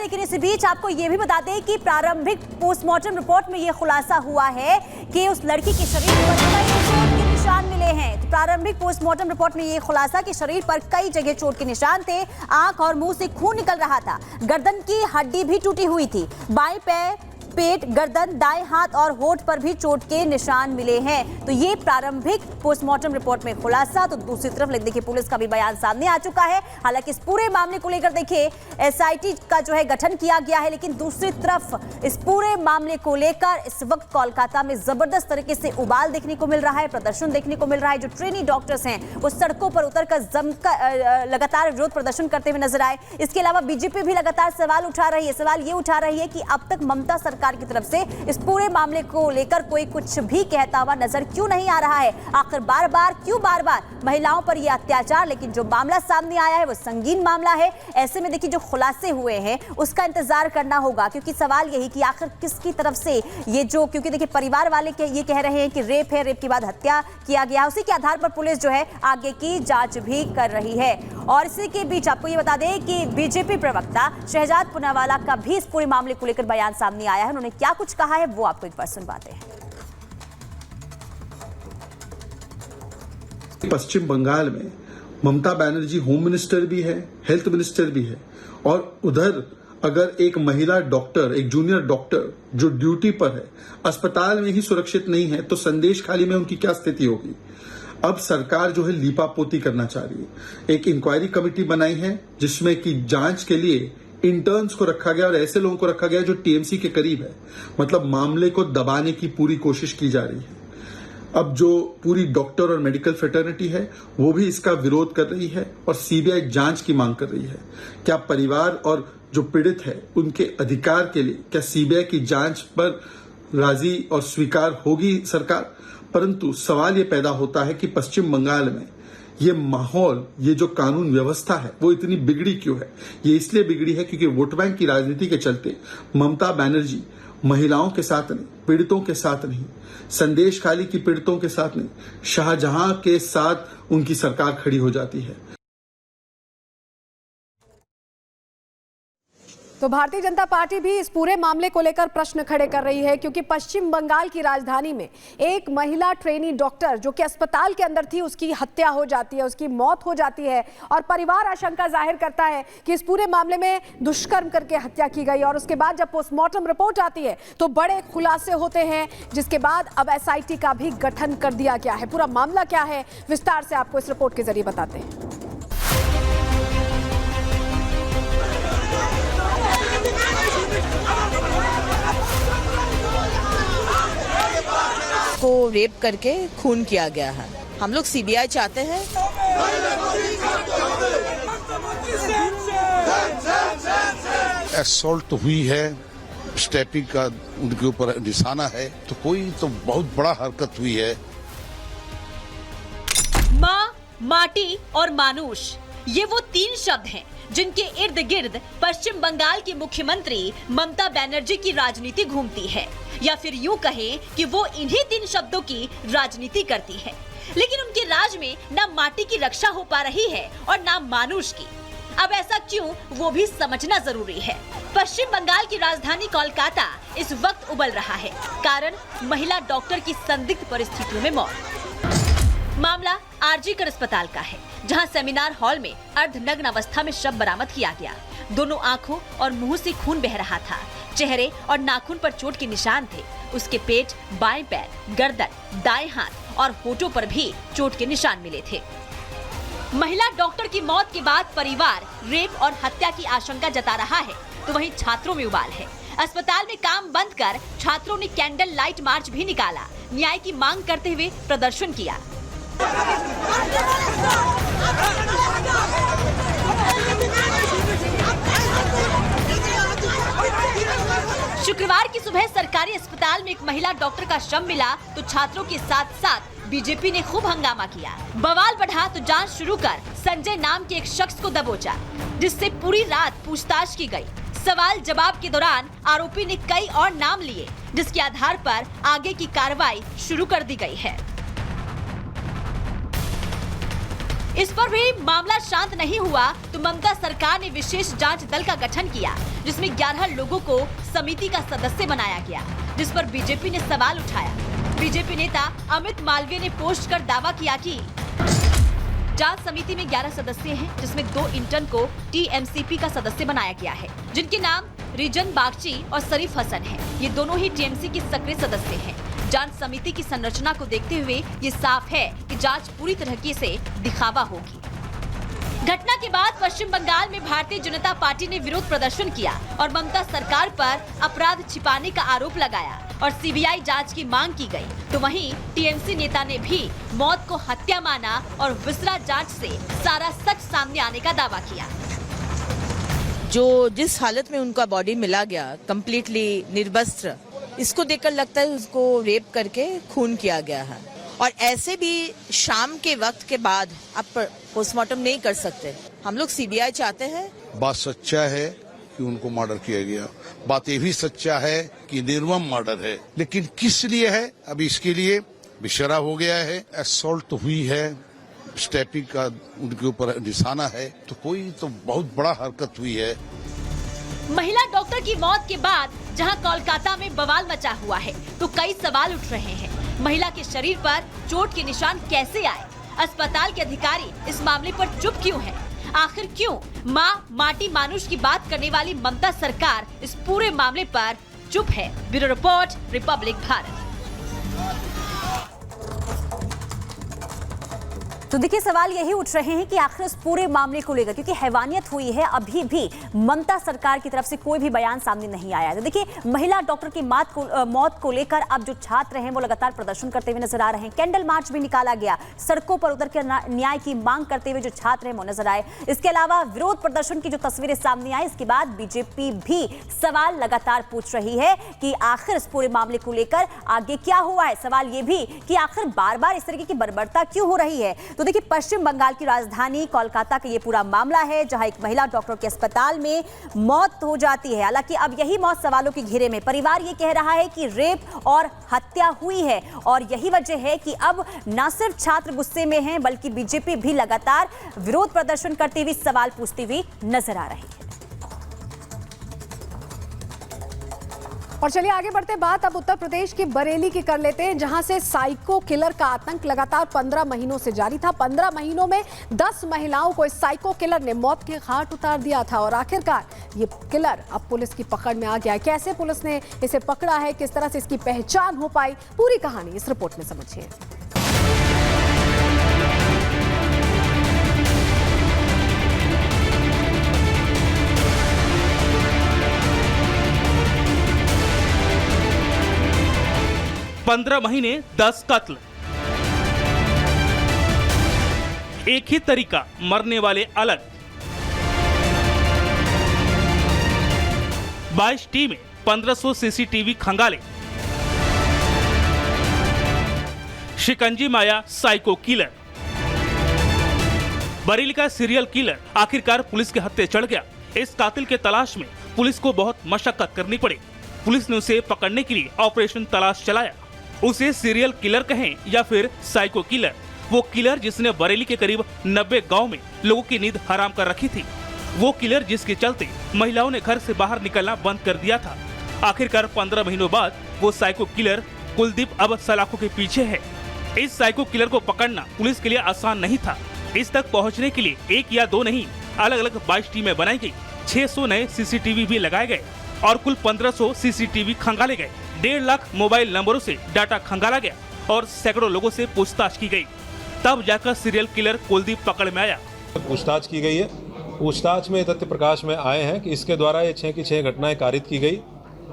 है। लेकिन इस बीच आपको ये भी बता दें कि प्रारंभिक पोस्टमार्टम रिपोर्ट में ये खुलासा हुआ है कि उस लड़की के शरीर पर कई चोट के निशान मिले हैं। तो प्रारंभिक पोस्टमार्टम रिपोर्ट में ये खुलासा कि शरीर पर कई जगह चोट के निशान थे, आंख और मुंह से खून निकल रहा था, गर्दन की हड्डी भी टूटी हुई थी, बाएं पैर, पेट, गर्दन, दाएं हाथ और होठ पर भी चोट के निशान मिले हैं। तो ये प्रारंभिक पोस्टमार्टम रिपोर्ट में खुलासा। तो दूसरी तरफ देखिए पुलिस का भी बयान सामने आ चुका है। हालांकि इस पूरे मामले को लेकर देखिए एसआईटी का जो है गठन किया गया है, लेकिन दूसरी तरफ इस पूरे मामले को लेकर इस वक्त कोलकाता में जबरदस्त तरीके से उबाल देखने को मिल रहा है, प्रदर्शन देखने को मिल रहा है। जो ट्रेनी डॉक्टर्स हैं वो सड़कों पर उतरकर जमकर लगातार विरोध प्रदर्शन करते हुए नजर आए। इसके अलावा बीजेपी भी लगातार सवाल उठा रही है। सवाल ये उठा रही है कि अब तक ममता सरकार की तरफ से इस पूरे मामले को लेकर कोई कुछ भी कहता हुआ नजर क्यों नहीं आ रहा है। आखिर बार बार महिलाओं पर यह अत्याचार। लेकिन जो मामला सामने आया है वो संगीन मामला है। ऐसे में देखिए जो खुलासे हुए हैं उसका इंतजार करना होगा, क्योंकि सवाल यही कि आखिर किसकी तरफ से ये जो, क्योंकि देखिए परिवार वाले ये कह रहे हैं कि रेप है, रेप के बाद हत्या किया गया, उसी के आधार पर पुलिस जो है आगे की जांच भी कर रही है। और इसी के बीच आपको ये बता दें कि बीजेपी प्रवक्ता शहजाद पूनावाला का भी इस पूरे मामले को लेकर बयान सामने आया है। उन्होंने क्या कुछ कहा है वो आपको एक बार सुनवाते हैं। पश्चिम बंगाल में ममता बनर्जी होम मिनिस्टर भी है, हेल्थ मिनिस्टर भी है, और उधर अगर एक महिला डॉक्टर, एक जूनियर डॉक्टर जो ड्यूटी पर है, अस्पताल में ही सुरक्षित नहीं है, तो संदेश खाली में उनकी क्या स्थिति होगी। अब सरकार जो है लीपापोती करना चाह रही है। एक इंक्वायरी कमेटी बनाई है जिसमें कि जांच के लिए इंटर्न्स को रखा गया और ऐसे लोगों को रखा गया जो टीएमसी के करीब है। मतलब मामले को दबाने की पूरी कोशिश की जा रही है। अब जो पूरी डॉक्टर और मेडिकल फ्रेटर्निटी है वो भी इसका विरोध कर रही है और सीबीआई जांच की मांग कर रही है। क्या परिवार और जो पीड़ित है उनके अधिकार के लिए क्या सीबीआई की जांच पर राजी और स्वीकार होगी सरकार। परंतु सवाल ये पैदा होता है कि पश्चिम बंगाल में ये माहौल, ये जो कानून व्यवस्था है वो इतनी बिगड़ी क्यों है। ये इसलिए बिगड़ी है क्योंकि वोट बैंक की राजनीति के चलते ममता बनर्जी महिलाओं के साथ नहीं, पीड़ितों के साथ नहीं, संदेश खाली की पीड़ितों के साथ नहीं, शाहजहां के साथ उनकी सरकार खड़ी हो जाती है। तो भारतीय जनता पार्टी भी इस पूरे मामले को लेकर प्रश्न खड़े कर रही है, क्योंकि पश्चिम बंगाल की राजधानी में एक महिला ट्रेनी डॉक्टर जो कि अस्पताल के अंदर थी, उसकी हत्या हो जाती है, उसकी मौत हो जाती है और परिवार आशंका जाहिर करता है कि इस पूरे मामले में दुष्कर्म करके हत्या की गई। और उसके बाद जब पोस्टमार्टम रिपोर्ट आती है तो बड़े खुलासे होते हैं, जिसके बाद अब एसआईटी का भी गठन कर दिया गया है। पूरा मामला क्या है विस्तार से आपको इस रिपोर्ट के जरिए बताते हैं। को रेप करके खून किया गया है। हम लोग सीबीआई चाहते हैं। असॉल्ट तो हुई है, स्टैपिंग का उनके ऊपर निशाना है, तो कोई तो बहुत बड़ा हरकत हुई है। माँ, माटी और मानुष, ये वो तीन शब्द हैं जिनके इर्द गिर्द पश्चिम बंगाल की मुख्यमंत्री ममता बनर्जी की राजनीति घूमती है, या फिर यूं कहें कि वो इन्हीं तीन शब्दों की राजनीति करती है। लेकिन उनके राज में ना माटी की रक्षा हो पा रही है और ना मानुष की। अब ऐसा क्यों, वो भी समझना जरूरी है। पश्चिम बंगाल की राजधानी कोलकाता इस वक्त उबल रहा है, कारण महिला डॉक्टर की संदिग्ध परिस्थितियों में मौत। मामला आरजीकर अस्पताल का है, जहां सेमिनार हॉल में अर्धनग्न अवस्था में शव बरामद किया गया। दोनों आंखों और मुंह से खून बह रहा था। चेहरे और नाखून पर चोट के निशान थे। उसके पेट, बाएं पैर, गर्दन, दाएं हाथ और होठों पर भी चोट के निशान मिले थे। महिला डॉक्टर की मौत के बाद परिवार रेप और हत्या की आशंका जता रहा है, तो वहीं छात्रों में उबाल है। अस्पताल में काम बंद कर छात्रों ने कैंडल लाइट मार्च भी निकाला, न्याय की मांग करते हुए प्रदर्शन किया। शुक्रवार की सुबह सरकारी अस्पताल में एक महिला डॉक्टर का शव मिला तो छात्रों के साथ साथ बीजेपी ने खूब हंगामा किया। बवाल बढ़ा तो जांच शुरू कर संजय नाम के एक शख्स को दबोचा, जिससे पूरी रात पूछताछ की गई। सवाल जवाब के दौरान आरोपी ने कई और नाम लिए, जिसके आधार पर आगे की कार्रवाई शुरू कर दी गई है। इस पर भी मामला शांत नहीं हुआ तो ममता सरकार ने विशेष जांच दल का गठन किया, जिसमें 11 लोगों को समिति का सदस्य बनाया गया, जिस पर बीजेपी ने सवाल उठाया। बीजेपी नेता अमित मालवीय ने पोस्ट कर दावा किया कि जांच समिति में 11 सदस्य हैं, जिसमें 2 इंटर्न को टीएमसीपी का सदस्य बनाया गया है, जिनके नाम रिजन बागची और शरीफ हसन हैं। ये दोनों ही टीएमसी के सक्रिय सदस्य हैं। जांच समिति की संरचना को देखते हुए ये साफ है कि जांच पूरी तरीके से दिखावा होगी। घटना के बाद पश्चिम बंगाल में भारतीय जनता पार्टी ने विरोध प्रदर्शन किया और ममता सरकार पर अपराध छिपाने का आरोप लगाया और सीबीआई जांच की मांग की गई। तो वहीं टीएमसी नेता ने भी मौत को हत्या माना और विसरा जांच से सारा सच सामने आने का दावा किया। जो जिस हालत में उनका बॉडी मिला गया, कंप्लीटली निर्वस्त्र, इसको देखकर लगता है उसको रेप करके खून किया गया है। और ऐसे भी शाम के वक्त के बाद आप पोस्टमार्टम नहीं कर सकते। हम लोग सीबीआई चाहते हैं। बात सच्चा है कि उनको मर्डर किया गया, बात ये भी सच्चा है कि निर्मम मर्डर है, लेकिन किस लिए है अभी इसके लिए विशरा हो गया है। असॉल्ट तो हुई है, स्टैपिंग का उनके ऊपर निशाना है, तो कोई तो बहुत बड़ा हरकत हुई है। महिला डॉक्टर की मौत के बाद जहां कोलकाता में बवाल मचा हुआ है, तो कई सवाल उठ रहे हैं। महिला के शरीर पर चोट के निशान कैसे आए? अस्पताल के अधिकारी इस मामले पर चुप क्यों हैं? आखिर क्यों मां माटी मानुष की बात करने वाली ममता सरकार इस पूरे मामले पर चुप है? Bureau report, Republic Bharat. तो देखिए, सवाल यही उठ रहे हैं कि आखिर इस पूरे मामले को लेकर, क्योंकि हैवानियत हुई है, अभी भी ममता सरकार की तरफ से कोई भी बयान सामने नहीं आया। तो देखिए, महिला डॉक्टर की मौत को लेकर अब जो छात्र हैं वो लगातार प्रदर्शन करते हुए नजर आ रहे हैं। कैंडल मार्च भी निकाला गया, सड़कों पर उतर कर न्याय की मांग करते हुए जो छात्र हैं वो नजर आए। इसके अलावा विरोध प्रदर्शन की जो तस्वीरें सामने आई, इसके बाद बीजेपी भी सवाल लगातार पूछ रही है कि आखिर इस पूरे मामले को लेकर आगे क्या हुआ है। सवाल ये भी कि आखिर बार बार इस तरीके की बर्बरता क्यों हो रही है। तो देखिए, पश्चिम बंगाल की राजधानी कोलकाता का ये पूरा मामला है, जहां एक महिला डॉक्टर के अस्पताल में मौत हो जाती है। हालांकि अब यही मौत सवालों के घेरे में। परिवार ये कह रहा है कि रेप और हत्या हुई है और यही वजह है कि अब न सिर्फ छात्र गुस्से में हैं, बल्कि बीजेपी भी लगातार विरोध प्रदर्शन करती हुई, सवाल पूछती हुई नजर आ रही है। और चलिए आगे बढ़ते, बात अब उत्तर प्रदेश की बरेली की कर लेते हैं, जहां से साइको किलर का आतंक लगातार 15 महीनों से जारी था। 15 महीनों में 10 महिलाओं को इस साइको किलर ने मौत के घाट उतार दिया था और आखिरकार ये किलर अब पुलिस की पकड़ में आ गया है। कैसे पुलिस ने इसे पकड़ा है, किस तरह से इसकी पहचान हो पाई, पूरी कहानी इस रिपोर्ट में समझिए। पंद्रह महीने 10 कत्ल, एक ही तरीका, मरने वाले अलग। 22 टीमें, 1500 सीसीटीवी खंगाले, शिकंजी माया साइको किलर। बरेली का सीरियल किलर आखिरकार पुलिस के हत्थे चढ़ गया। इस कातिल के तलाश में पुलिस को बहुत मशक्कत करनी पड़ी। पुलिस ने उसे पकड़ने के लिए ऑपरेशन तलाश चलाया। उसे सीरियल किलर कहें या फिर साइको किलर, वो किलर जिसने बरेली के करीब 90 गांव में लोगों की नींद हराम कर रखी थी, वो किलर जिसके चलते महिलाओं ने घर से बाहर निकलना बंद कर दिया था। आखिरकार 15 महीनों बाद वो साइको किलर कुलदीप अब सलाखों के पीछे है। इस साइको किलर को पकड़ना पुलिस के लिए आसान नहीं था। इस तक पहुँचने के लिए एक या दो नहीं, अलग अलग 22 टीमें बनाई गयी, 600 नए सीसीटीवी भी लगाए गए और कुल 1500 सीसीटीवी खंगाले गए। 1.5 लाख मोबाइल नंबरों से डाटा खंगाला गया और सैकड़ों लोगों से पूछताछ की गई। तब जाकर सीरियल किलर कुलदीप पकड़ में आया। पूछताछ की गई है। पूछताछ में तथ्य प्रकाश में आए हैं कि इसके द्वारा ये 6 की 6 घटनाएं कारित की गई।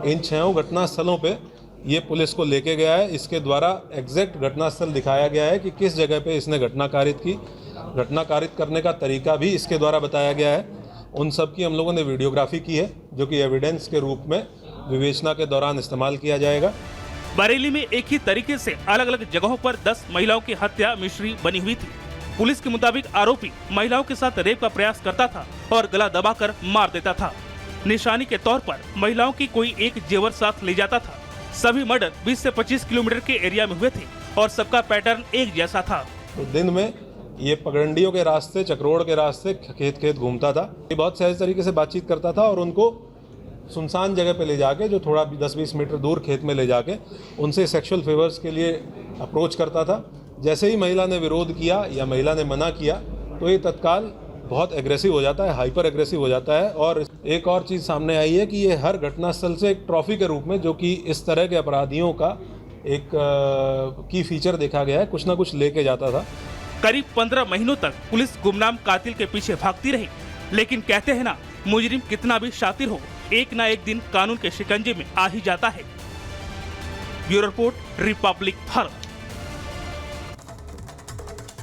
इन 6 घटना स्थलों पे ये पुलिस को लेके गया है। इसके द्वारा एग्जैक्ट घटना स्थल दिखाया गया है कि किस जगह पे इसने घटना कारित की। घटना कारित करने का तरीका भी इसके द्वारा बताया गया है। उन सब की हम लोगों ने वीडियोग्राफी की है, जो कि एविडेंस के रूप में विवेचना के दौरान इस्तेमाल किया जाएगा। बरेली में एक ही तरीके से अलग अलग जगहों पर 10 महिलाओं की हत्या मिश्री बनी हुई थी। पुलिस के मुताबिक आरोपी महिलाओं के साथ रेप का प्रयास करता था और गला दबाकर मार देता था। निशानी के तौर पर महिलाओं की कोई एक जेवर साथ ले जाता था। सभी मर्डर 20 से 25 किलोमीटर के एरिया में हुए थे और सबका पैटर्न एक जैसा था। तो दिन में ये पगडंडियों के रास्ते, चक्रोड़ के रास्ते खेत खेत घूमता था। ये बहुत सहज तरीके से बातचीत करता था और उनको सुनसान जगह पे ले जाके, जो थोड़ा 10-20 मीटर दूर खेत में ले जाके उनसे सेक्सुअल फेवर्स के लिए अप्रोच करता था। जैसे ही महिला ने विरोध किया या महिला ने मना किया तो ये तत्काल बहुत एग्रेसिव हो जाता है, हाइपर एग्रेसिव हो जाता है। और एक और चीज़ सामने आई है कि ये हर घटनास्थल से एक ट्रॉफी के रूप में, जो कि इस तरह के अपराधियों का एक की फीचर देखा गया है, कुछ ना कुछ लेके जाता था। करीब 15 महीनों तक पुलिस गुमनाम कातिल के पीछे भागती रही, लेकिन कहते हैं ना, मुजरिम कितना भी शातिर हो, एक ना एक दिन कानून के शिकंजे में आ ही जाता है। Bureau report, Republic Bharat.